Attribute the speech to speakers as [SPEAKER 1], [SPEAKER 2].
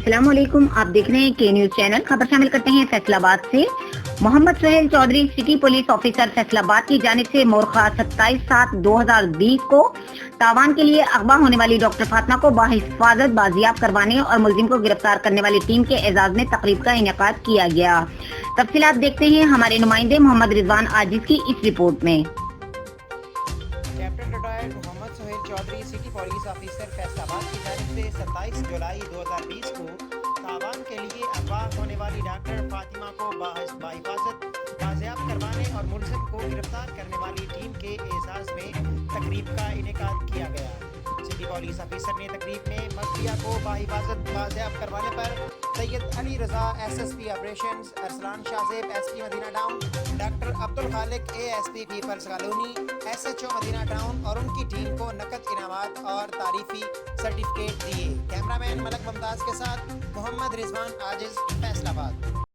[SPEAKER 1] السلام علیکم، آپ دیکھ رہے ہیں کے نیوز چینل۔ خبر شامل کرتے ہیں فیصل آباد سے۔ Muhammad Sohail Chaudhry city police officer Faisalabad کی جانب سے مورخہ 27/7/2020 کو تاوان کے لیے اغوا ہونے والی ڈاکٹر فاطمہ کو بحفاظت بازیاب کروانے اور ملزم کو گرفتار کرنے والی ٹیم کے اعزاز میں تقریب کا انعقاد کیا گیا۔ تفصیلات دیکھتے ہیں ہمارے نمائندے محمد رضوان عاجز کی اس رپورٹ میں۔
[SPEAKER 2] Captain retired Muhammad Sohail Chaudhry city police officer Faisalabad کی جانب سے 27 جولائی 2020 کو تاوان کے لیے اغوا ہونے والی ڈاکٹر فاطمہ کو بحفاظت بازیاب کروانے اور ملزم کو گرفتار کرنے والی ٹیم کے اعزاز میں تقریب کا انعقاد کیا گیا۔ سٹی پولیس آفیسر نے تقریب میں مقبوضہ کو بحفاظت بازیاب کروانے پر Syed Ali Raza S S P operations, Arsalan Shah Zeb S P Madina town, doctor Abdulkhaliq A S P peoples colony, S H O Madina town اور ان کی ٹیم کو نقد انعامات اور تعریفی سرٹیفکیٹ دیے۔ کیمرہ مین ملک ممتاز کے ساتھ محمد رضوان عاجز، فیصل آباد۔